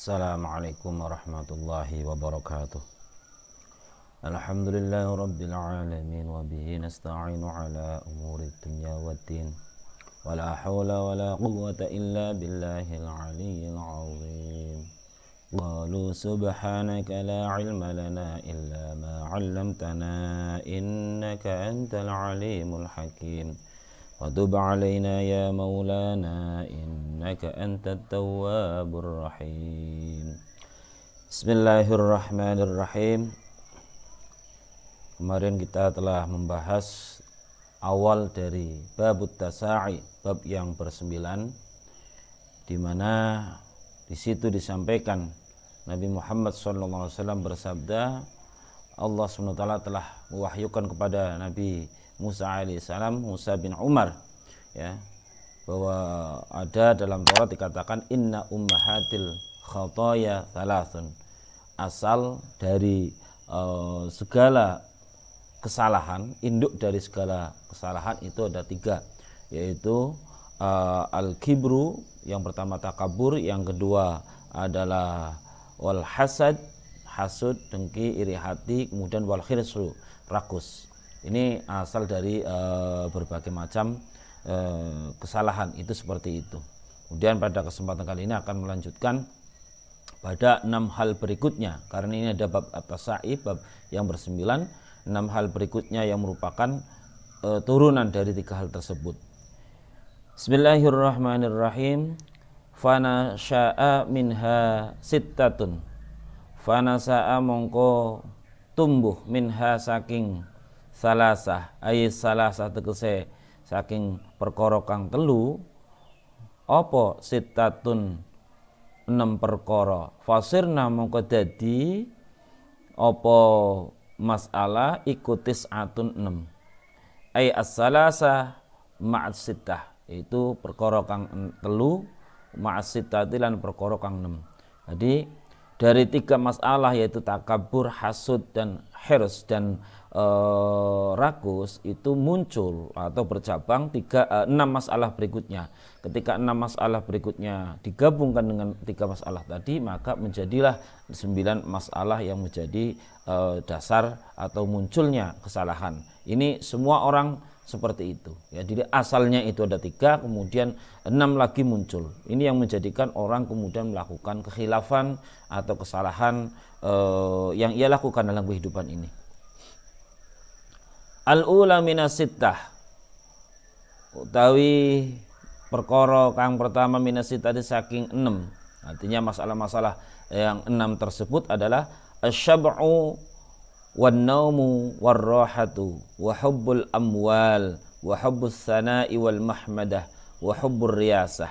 Assalamualaikum warahmatullahi wabarakatuh. Alhamdulillahi rabbil alamin wa bihi nasta'inu ala umuri dunya waddin. Wala hawla wala quwwata illa billahil aliyyil azim. Qalu subhanaka la ilma lana illa ma 'allamtana innaka antal alimul hakim. وتب علينا يا مولانا إنك أنت التواب الرحيم. Bismillahirrahmanirrahim. Kemarin kita telah membahas awal dari babut tasa'i, bab yang bersembilan, di mana di situ disampaikan Nabi Muhammad SAW bersabda, Allah SWT telah mewahyukan kepada Nabi Musa alaihissalam, Musa bin Umar, ya, bahwa ada dalam Taurat dikatakan inna ummahatil khataya thalathun, asal dari segala kesalahan, induk dari segala kesalahan itu ada tiga, yaitu al-kibru, yang pertama takabur, yang kedua adalah wal hasad, hasud, dengki, iri hati, kemudian wal khirsu, rakus. Ini asal dari berbagai macam kesalahan, itu seperti itu. Kemudian pada kesempatan kali ini akan melanjutkan pada 6 hal berikutnya, karena ini ada bab at-tasa'i, bab yang bersembilan, 6 hal berikutnya yang merupakan turunan dari 3 hal tersebut. Bismillahirrahmanirrahim. Fana sya'a minha sittatun, fana sa'a mongko tumbuh minha saking salasah, salasah tegese saking perkara kang telu, apa sittatun 6 perkara, fasirna mongko dadi apa masalah ikutis atun 6, as-salasah ma'as sittah, itu perkara kang telu ma'as sittah lan perkara kang 6. Jadi dari 3 masalah, yaitu takabur, hasud, dan hirs dan rakus, itu muncul atau bercabang 6 masalah berikutnya. Ketika 6 masalah berikutnya digabungkan dengan 3 masalah tadi, maka menjadilah 9 masalah yang menjadi dasar atau munculnya kesalahan. Ini semua orang seperti itu, ya. Jadi asalnya itu ada 3, kemudian 6 lagi muncul. Ini yang menjadikan orang kemudian melakukan kekhilafan atau kesalahan yang ia lakukan dalam kehidupan ini. Al-ula minas sittah, utawi perkara kang pertama minas sittah saking 6. Artinya masalah-masalah yang 6 tersebut adalah asyab'u wan naumu war rahatu wa hubbul amwal wa hubbus sana'i wal mahmadah wa hubbur riyasah.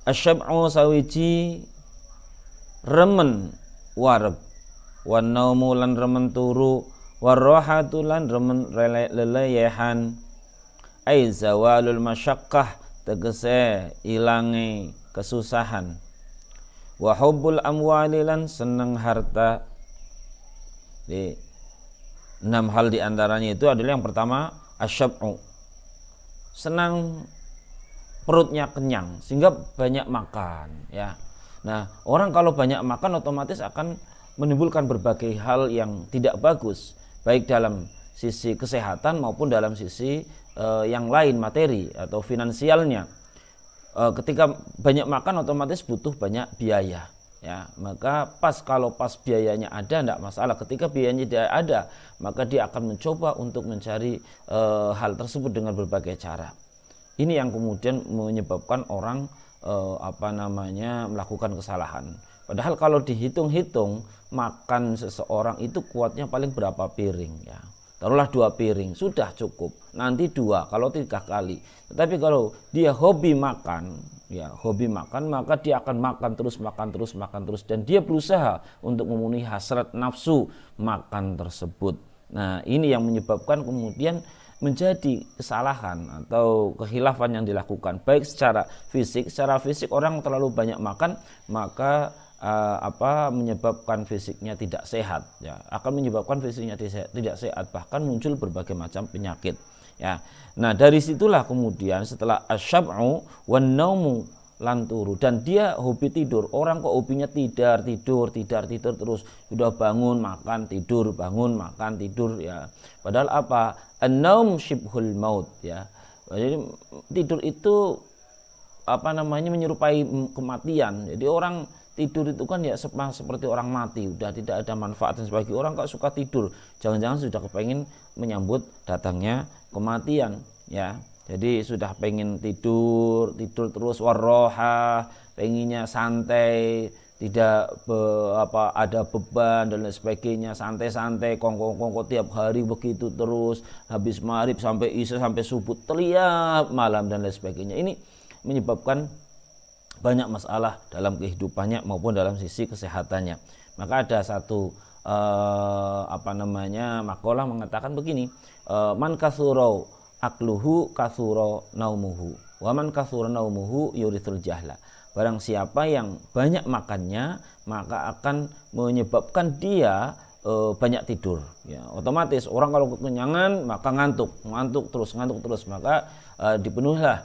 Asyab'u sawiji remen wareb, wan naumu lan remen turu, warrohatu lan remen leleyehan, zawalul masyakkah tegese ilange kesusahan, wa hubbul amwali lan seneng harta. Di 6 hal diantaranya itu adalah yang pertama asyab'u, senang perutnya kenyang sehingga banyak makan, ya. Nah, orang kalau banyak makan otomatis akan menimbulkan berbagai hal yang tidak bagus, baik dalam sisi kesehatan maupun dalam sisi yang lain, materi atau finansialnya. Ketika banyak makan otomatis butuh banyak biaya, ya. Maka kalau pas biayanya ada tidak masalah. Ketika biayanya tidak ada, maka dia akan mencoba untuk mencari hal tersebut dengan berbagai cara. Ini yang kemudian menyebabkan orang melakukan kesalahan. Padahal kalau dihitung-hitung, makan seseorang itu kuatnya paling berapa piring, ya. Taruhlah 2 piring, sudah cukup. Nanti 2, kalau 3 kali. Tetapi kalau dia hobi makan, ya, hobi makan, maka dia akan makan terus, dan dia berusaha untuk memenuhi hasrat nafsu makan tersebut. Nah, ini yang menyebabkan kemudian menjadi kesalahan atau kekhilafan yang dilakukan, baik secara fisik. Secara fisik orang terlalu banyak makan, maka menyebabkan fisiknya tidak sehat, ya, akan menyebabkan fisiknya tidak sehat, bahkan muncul berbagai macam penyakit, ya. Nah, dari situlah kemudian setelah asyab'u wan naumu lan turu. Dan dia hobi tidur. Orang kok hobinya tidur terus, sudah bangun makan tidur, bangun makan tidur ya. Padahal apa? An-naum syibhul maut ya. Jadi tidur itu menyerupai kematian. Jadi orang tidur itu kan ya seperti orang mati, udah tidak ada manfaat. Dan sebagai orang kok suka tidur, jangan-jangan sudah kepengen menyambut datangnya kematian ya. Jadi sudah pengen tidur terus, warroha, pengennya santai, tidak ada beban dan lain sebagainya, santai-santai, kongko-kongko tiap hari begitu terus, habis maghrib sampai isya sampai subuh tiap malam dan lain sebagainya. Ini menyebabkan banyak masalah dalam kehidupannya maupun dalam sisi kesehatannya. Maka ada satu makalah mengatakan begini, man kasuro akluhu kasuro naumuhu, wa man kasuro naumuhu yurithul jahla. Barang siapa yang banyak makannya, maka akan menyebabkan dia banyak tidur ya. Otomatis orang kalau kekenyangan maka ngantuk terus, maka dipenuhilah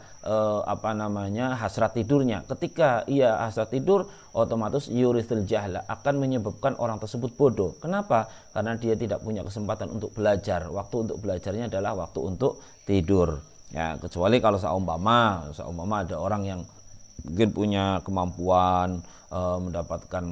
hasrat tidurnya. Ketika ia hasrat tidur, otomatis yurithul jahla, akan menyebabkan orang tersebut bodoh. Kenapa? Karena dia tidak punya kesempatan untuk belajar. Waktu untuk belajarnya adalah waktu untuk tidur ya. Kecuali kalau seumpama ada orang yang mungkin punya kemampuan mendapatkan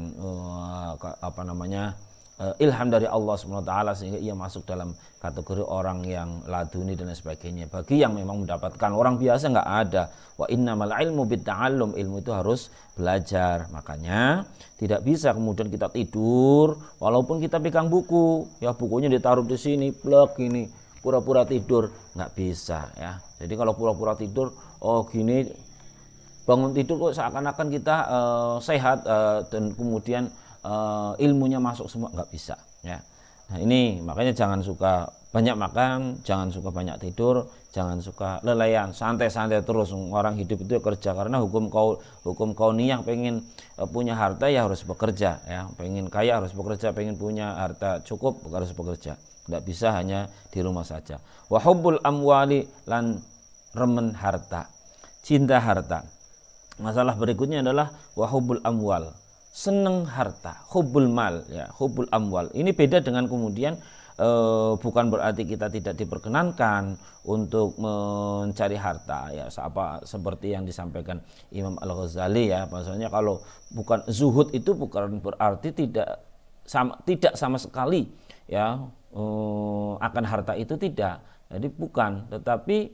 ilham dari Allah SWT, sehingga ia masuk dalam kategori orang yang laduni dan lain sebagainya. Bagi yang memang mendapatkan, orang biasa nggak ada. Wa innamal ilmu bitta'allum, ilmu itu harus belajar. Makanya tidak bisa kemudian kita tidur walaupun kita pegang buku ya, bukunya ditaruh di sini plek ini, pura-pura tidur, nggak bisa ya. Jadi kalau pura-pura tidur, gini bangun tidur kok seakan-akan kita sehat dan kemudian ilmunya masuk semua, nggak bisa ya. Nah ini makanya jangan suka banyak makan, jangan suka banyak tidur, jangan suka lelayan, santai-santai terus. Orang hidup itu kerja, karena hukum kauniyah, pengen punya harta ya harus bekerja ya, pengen kaya harus bekerja, pengen punya harta cukup harus bekerja, nggak bisa hanya di rumah saja. Wa hubbul amwali, lan remen harta, cinta harta. Masalah berikutnya adalah wa hubbul amwal, seneng harta, hubbul mal ya, hubbul amwal. Ini beda dengan kemudian bukan berarti kita tidak diperkenankan untuk mencari harta ya, seperti yang disampaikan Imam Al-Ghazali ya. Maksudnya kalau bukan zuhud itu bukan berarti tidak sama sekali ya akan harta itu, tidak. Jadi bukan, tetapi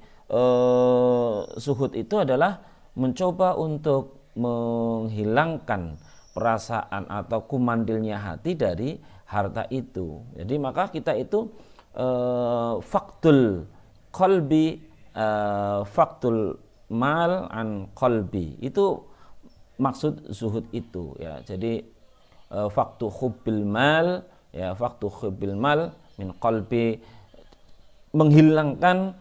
zuhud itu adalah mencoba untuk menghilangkan perasaan atau kumandilnya hati dari harta itu. Jadi maka kita itu faktul qalbi, faktul mal an qalbi, itu maksud zuhud itu ya. Jadi faktu hubbil mal ya, faktu hubbil mal min qalbi, menghilangkan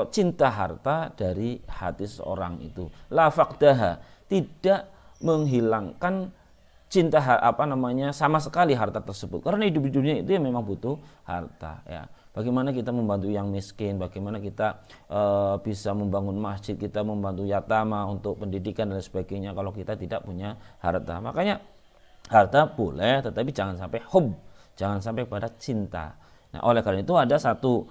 cinta harta dari hati seorang itu. La fakdaha, tidak menghilangkan cinta sama sekali harta tersebut, karena hidup di dunia itu ya memang butuh harta ya. Bagaimana kita membantu yang miskin, bagaimana kita bisa membangun masjid, kita membantu yatama untuk pendidikan dan sebagainya kalau kita tidak punya harta. Makanya harta boleh, tetapi jangan sampai hub, jangan sampai pada cinta. Nah, oleh karena itu ada satu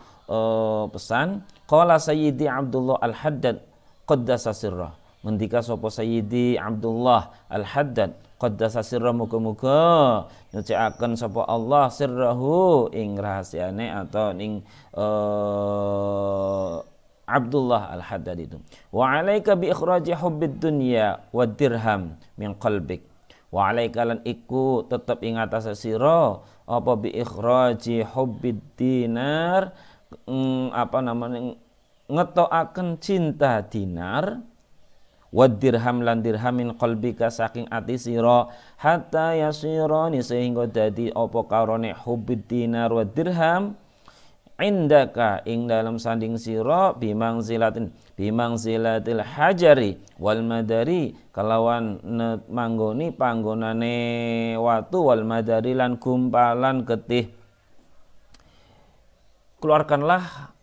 pesan, qala Sayyidi Abdullah Al-Haddad qaddasa sirrah, ngendika sapa Sayyidi Abdullah Al-Haddad qaddasa sirrah, muga-muga nyucikaken sapa Allah sirrahu ing rahasiane atau ing Abdullah Al-Haddad itu. Wa alaika bi ikhraji hubbid dunya wad dirham min qalbik. Wa alaika lan iku tetep ing atase sira apa bi ikhraji hubbid dinar, ngetokaken cinta dinar, wad dirham lan dirham min qalbika, saking ati sira, hatta yasira, sehingga dadi apa karone hubbid dinar wad dirham indaka ing dalam sanding sira bimangzilatil hajari wal madari, kalawan manggoni panggonane watu, wal madari lan gumpalan getih. Keluarkanlah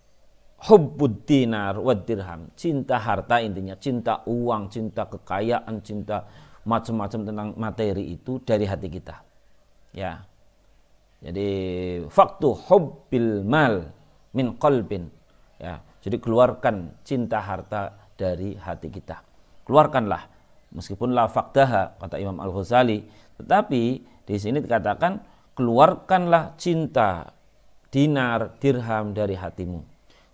hubbud dinar wad dirham, cinta harta, intinya cinta uang, cinta kekayaan, cinta macam-macam tentang materi itu dari hati kita. Ya. Jadi faktu hubbil mal min qalbin. Ya, jadi keluarkan cinta harta dari hati kita. Keluarkanlah, meskipun la faktaha kata Imam Al-Ghazali, tetapi di sini dikatakan keluarkanlah cinta dinar, dirham dari hatimu.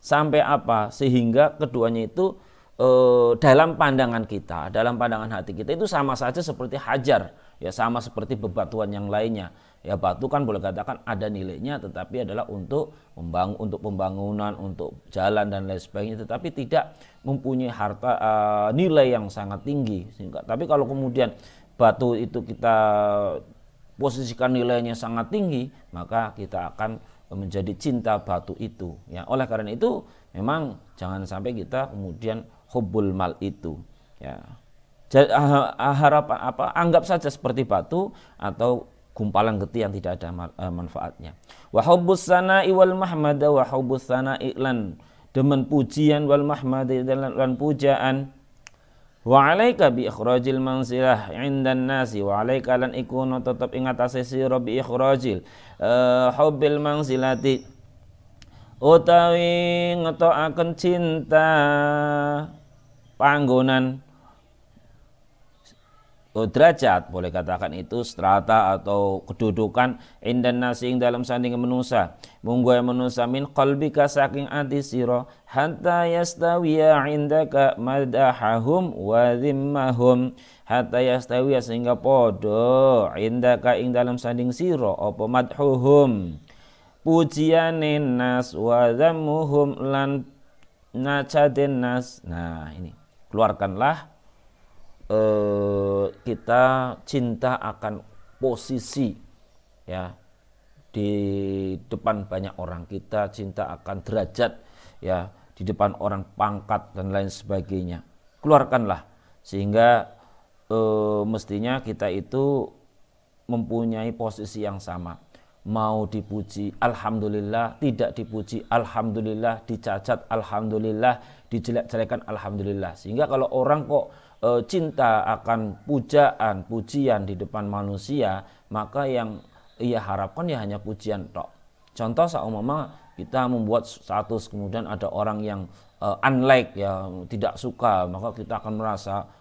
Sampai apa? Sehingga keduanya itu dalam pandangan kita, dalam pandangan hati kita itu sama saja seperti hajar, ya sama seperti bebatuan yang lainnya. Ya batu kan boleh katakan ada nilainya, tetapi adalah untuk pembangunan, untuk jalan dan lain sebagainya, tetapi tidak mempunyai harta nilai yang sangat tinggi. Tapi kalau kemudian batu itu kita posisikan nilainya sangat tinggi, maka kita akan menjadi cinta batu itu. Ya, oleh karena itu memang jangan sampai kita kemudian hubbul mal itu. Ya, anggap saja seperti batu atau gumpalan getih yang tidak ada manfaatnya. Wa hubbus sana'i wal mahmada wa hubbus sana'i lan demen pujian wal mahmadi lan pujaan. Wa alaika bi ikhrajil manzilah 'indan nasi wa alaika lan ikunu tetep ing atase sira bi ikhrajil hubbil manzilati utawi ngetokaken cinta panggonan derajat, boleh katakan itu strata atau kedudukan indan nasi ing dalam sandingan manusia, munggu manusia min qalbika saking ati sira hatta yastawiya indaka madahahum wa dhimmahum, hatta yastawiya sehingga podo indaka ing dalam sanding sira apa madhuhum pujiane nas wa dhammuhum lan nacaden nas. Nah ini keluarkanlah kita cinta akan posisi, ya, di depan banyak orang, kita cinta akan derajat, ya, di depan orang, pangkat dan lain sebagainya. Keluarkanlah sehingga mestinya kita itu mempunyai posisi yang sama. Mau dipuji alhamdulillah, tidak dipuji alhamdulillah, dicacat alhamdulillah, dijelek-jelekan alhamdulillah. Sehingga kalau orang kok cinta akan pujian di depan manusia, maka yang ia harapkan ya hanya pujian tok. Contoh seumpama kita membuat status, kemudian ada orang yang unlike, ya, tidak suka, maka kita akan merasa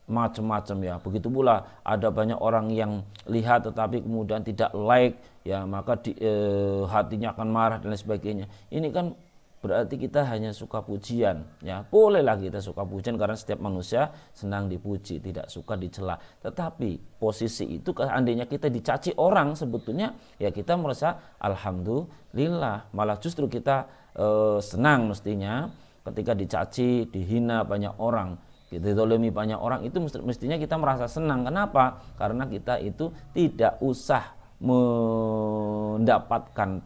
macam-macam, ya. Begitu pula ada banyak orang yang lihat tetapi kemudian tidak like, ya, maka hatinya akan marah dan lain sebagainya. Ini kan berarti kita hanya suka pujian, ya. Bolehlah kita suka pujian karena setiap manusia senang dipuji, tidak suka dicela. Tetapi posisi itu seandainya kita dicaci orang, sebetulnya ya kita merasa alhamdulillah, malah justru kita senang mestinya ketika dicaci, dihina banyak orang, dizalimi banyak orang, itu mestinya kita merasa senang. Kenapa? Karena kita itu tidak usah mendapatkan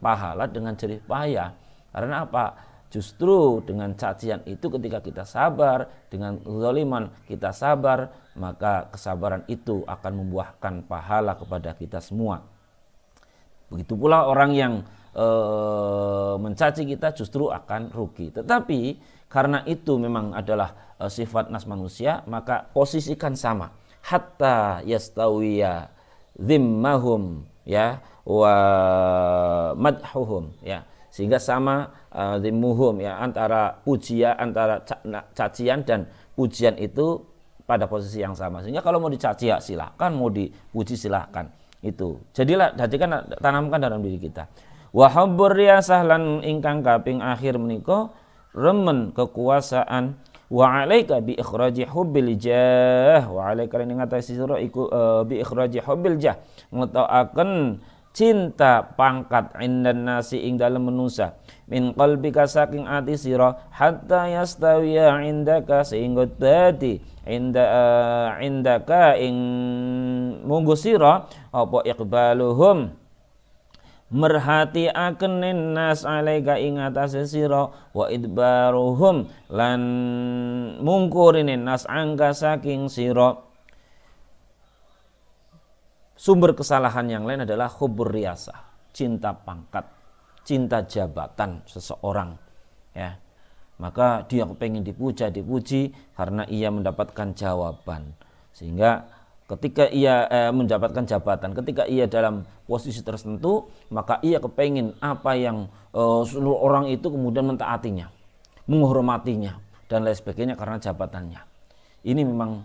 pahala dengan jerih payah. Karena apa? Justru dengan cacian itu ketika kita sabar, dengan zaliman kita sabar, maka kesabaran itu akan membuahkan pahala kepada kita semua. Begitu pula orang yang mencaci kita justru akan rugi. Tetapi karena itu memang adalah sifat nas manusia, maka posisikan sama. Hatta yastawiya dhimmahum, ya, wa madhuhum, ya. Sehingga sama dhimmuhum, ya, antara pujian, antara cacian dan pujian itu pada posisi yang sama. Sehingga kalau mau dicaci ya silahkan, mau dipuji silahkan. Itu jadilah, tanamkan dalam diri kita. Wa hubbur riyasah lan ingkang kaping akhir menika remen kekuasaan. Wa alaika bi ikhraji hubbil jah, wa alaika ing ngatasi sira iku bi ikhraji hubbil jah, ngetokaken cinta pangkat indan nasi ing dalem manusa min qalbika saking ati sira hatta yastawiya indaka sehingga dadi indaka ing munggu sira apa iqbaluhum merhatiaken nas alaika ing atase sira wa idbaruhum lan mungkurine nas angka saking sira. Sumber kesalahan yang lain adalah hubbur riyasah, cinta pangkat, cinta jabatan seseorang, ya. maka dia kepengen dipuji karena ia mendapatkan jawaban. Sehingga ketika ia mendapatkan jabatan, ketika ia dalam posisi tertentu, maka ia kepengen apa yang seluruh orang itu kemudian mentaatinya, menghormatinya dan lain sebagainya karena jabatannya. Ini memang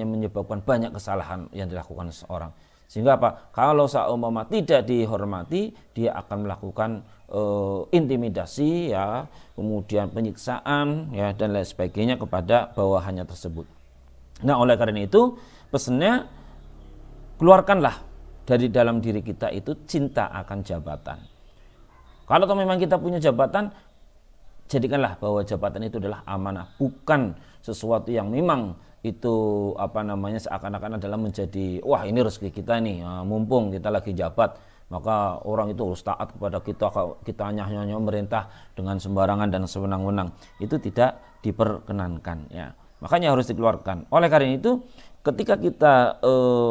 menyebabkan banyak kesalahan yang dilakukan seseorang. Sehingga apa? Kalau seumpama tidak dihormati, dia akan melakukan intimidasi, ya, kemudian penyiksaan, ya, dan lain sebagainya kepada bawahannya tersebut. Nah, oleh karena itu pesannya, keluarkanlah dari dalam diri kita itu cinta akan jabatan. Kalau memang kita punya jabatan, jadikanlah bahwa jabatan itu adalah amanah, bukan sesuatu yang memang itu seakan-akan adalah menjadi wah ini rezeki kita nih, mumpung kita lagi jabat maka orang itu harus taat kepada kita hanya merintah dengan sembarangan dan sewenang-wenang. Itu tidak diperkenankan, ya. Makanya harus dikeluarkan. Oleh karena itu ketika kita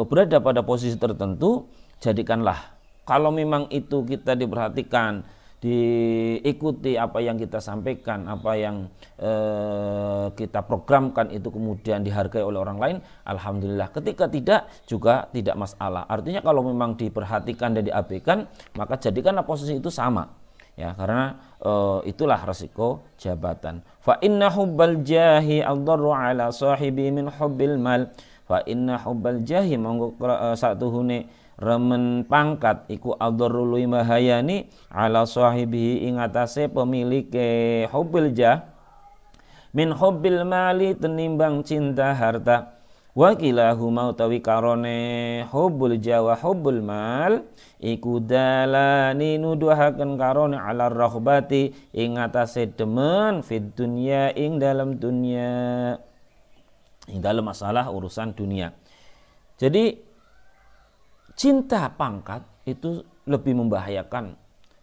berada pada posisi tertentu, jadikanlah kalau memang itu kita diperhatikan, diikuti apa yang kita sampaikan, apa yang kita programkan itu kemudian dihargai oleh orang lain, alhamdulillah. Ketika tidak, juga tidak masalah. Artinya kalau memang diperhatikan dan diabaikan, maka jadikanlah posisi itu sama, ya, karena itulah resiko jabatan. Fa inna hubbal jahi ad-darru ala sahibi min hubbil mal. Fa inna hubbal jahi monggo satuhune remen pangkat iku adharru mahayani ala sahibihi ing atase pemilike hubbil jah min hubbil mali tenimbang cinta harta. Wa kilahuma utawi karone hubbul jah wa hubbul mal iku dalani nuduhaken karone ala raghbati ing atase demen fid dunya ing dalam dunia, ing dalam masalah urusan dunia. Jadi cinta pangkat itu lebih membahayakan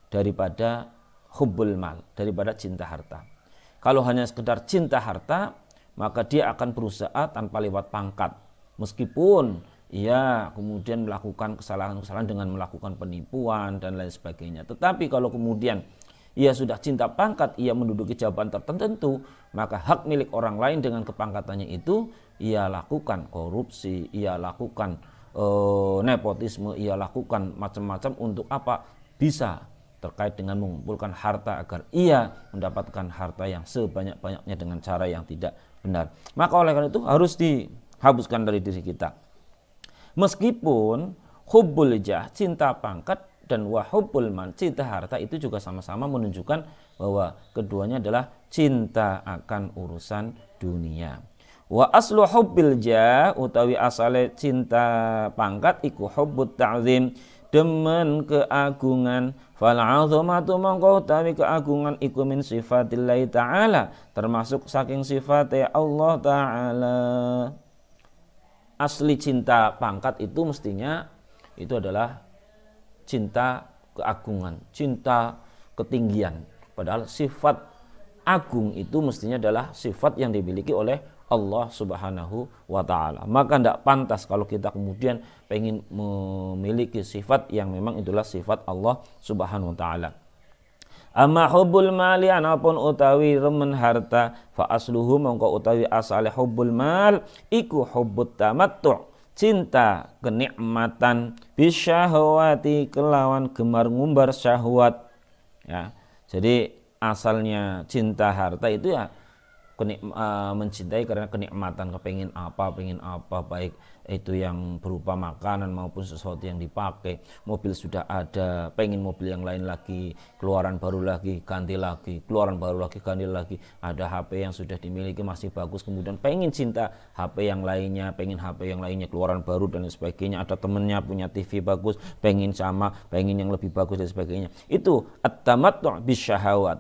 daripada hubbul mal, daripada cinta harta. Kalau hanya sekedar cinta harta, maka dia akan berusaha tanpa lewat pangkat. Meskipun ia kemudian melakukan kesalahan-kesalahan dengan melakukan penipuan dan lain sebagainya. Tetapi kalau kemudian ia sudah cinta pangkat, ia menduduki jabatan tertentu, maka hak milik orang lain dengan kepangkatannya itu ia lakukan korupsi, ia lakukan nepotisme, ia lakukan macam-macam untuk apa? Bisa terkait dengan mengumpulkan harta agar ia mendapatkan harta yang sebanyak-banyaknya dengan cara yang tidak benar. Maka oleh karena itu harus dihapuskan dari diri kita. Meskipun hubbul jah, cinta pangkat, dan wahubbul man, cinta harta, itu juga sama-sama menunjukkan bahwa keduanya adalah cinta akan urusan dunia. Wa aslu hubbil jah utawi asale cinta pangkat iku hubbut ta'zim, demen keagungan. Fal 'azamatu mangko utawi keagungan iku min sifatillahi ta'ala, termasuk saking sifatnya Allah Ta'ala. Asli cinta pangkat itu mestinya itu adalah cinta keagungan, cinta ketinggian. Padahal sifat agung itu mestinya adalah sifat yang dimiliki oleh Allah Subhanahu wa Ta'ala. Maka tidak pantas kalau kita kemudian pengen memiliki sifat yang memang itulah sifat Allah Subhanahu wa Ta'ala. Amma hubbul mali anapun utawi remen harta, fa asluhu mongko utawi asale hubbul mal iku hubbut tamattu', cinta kenikmatan, bisyahwati kelawan gemar ngumbar syahwat, ya. Jadi asalnya cinta harta itu ya mencintai karena kenikmatan, pengen apa, baik itu yang berupa makanan maupun sesuatu yang dipakai. Mobil sudah ada, pengen mobil yang lain lagi, keluaran baru lagi, ganti lagi, keluaran baru lagi, ganti lagi. Ada HP yang sudah dimiliki masih bagus, kemudian pengen cinta HP yang lainnya, pengen HP yang lainnya, keluaran baru dan sebagainya. Ada temennya punya TV bagus, pengen sama, pengen yang lebih bagus dan sebagainya. Itu at-tamattu' bisyahawat.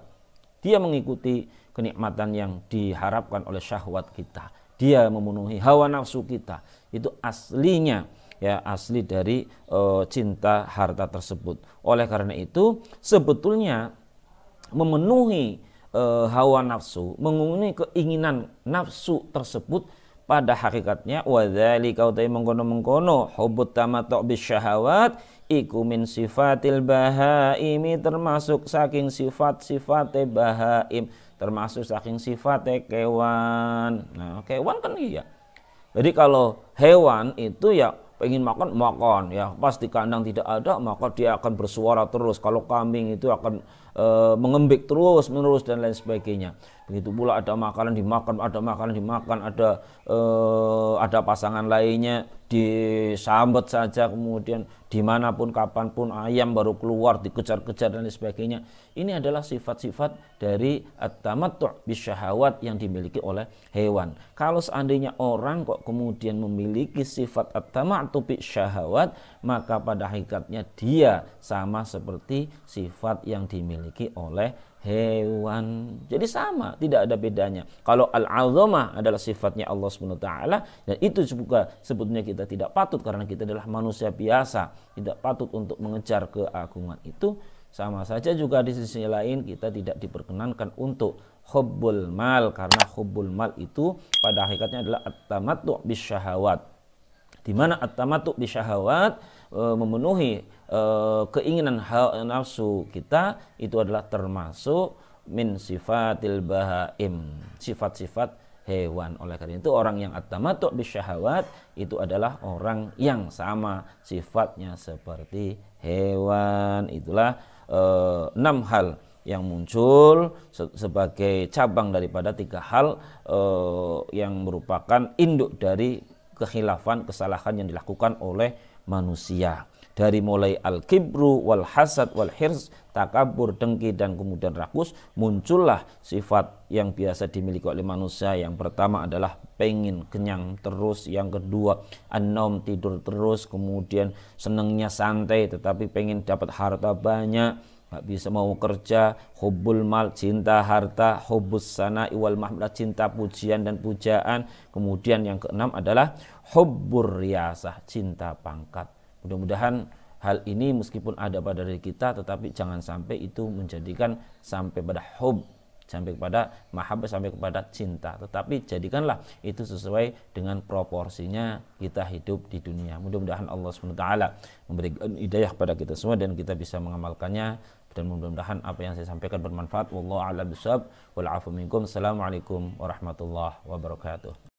Dia mengikuti kenikmatan yang diharapkan oleh syahwat kita. Dia memenuhi hawa nafsu kita. Itu aslinya, ya, asli dari cinta harta tersebut. Oleh karena itu sebetulnya memenuhi hawa nafsu, memenuhi keinginan nafsu tersebut pada hakikatnya wadzalika utai mengkono-mengkono hubbut tamattu' bisyahawat iku min sifatil bahaimi, termasuk saking sifat-sifate bahaim, termasuk saking sifate kewan. Nah, kewan kan iya. Jadi kalau hewan itu ya pengen makan ya, pas di kandang tidak ada maka dia akan bersuara terus. Kalau kambing itu akan mengembik terus menerus dan lain sebagainya. Begitu pula ada makanan dimakan, ada pasangan lainnya disambet saja, kemudian dimanapun kapanpun ayam baru keluar dikejar-kejar dan lain sebagainya. Ini adalah sifat-sifat dari at-tamattu' bisyahawat yang dimiliki oleh hewan. Kalau seandainya orang kok kemudian memiliki sifat at-tamattu' bisyahawat, maka pada hakikatnya dia sama seperti sifat yang dimiliki oleh hewan. Jadi sama, tidak ada bedanya. Kalau al-'azamah adalah sifatnya Allah SWT, dan itu juga sebetulnya kita tidak patut karena kita adalah manusia biasa, tidak patut untuk mengejar keagungan itu. Sama saja juga di sisi lain kita tidak diperkenankan untuk hubbul mal, karena hubbul mal itu pada hakikatnya adalah at-tamattu' bisyahawat, di mana at-tamattu' bisyahawat memenuhi keinginan nafsu kita, itu adalah termasuk min sifatil bahaim, sifat-sifat hewan. Oleh karena itu orang yang at-tamattu' bisyahawat itu adalah orang yang sama sifatnya seperti hewan. Itulah 6 hal yang muncul sebagai cabang daripada 3 hal yang merupakan induk dari kekhilafan, kesalahan yang dilakukan oleh manusia. Dari mulai al-kibru wal hasad wal hirs, takabur, dengki dan kemudian rakus, muncullah sifat yang biasa dimiliki oleh manusia. Yang pertama adalah pengen kenyang terus, yang kedua an-naum, tidur terus, kemudian senangnya santai tetapi pengen dapat harta banyak, nggak bisa mau kerja, hubbul mal, cinta harta, hubbus sana'i wal mahmadah, cinta pujian dan pujaan. Kemudian yang keenam adalah hubbur riyasah, cinta pangkat. Mudah-mudahan hal ini meskipun ada pada diri kita, tetapi jangan sampai itu menjadikan sampai pada hub, sampai kepada mahabbah, sampai kepada cinta. Tetapi jadikanlah itu sesuai dengan proporsinya kita hidup di dunia. Mudah-mudahan Allah SWT memberikan hidayah kepada kita semua dan kita bisa mengamalkannya. Dan mudah-mudahan apa yang saya sampaikan bermanfaat. Wallahu a'lam bishawab. Wal 'afu minkum. Assalamualaikum warahmatullahi wabarakatuh.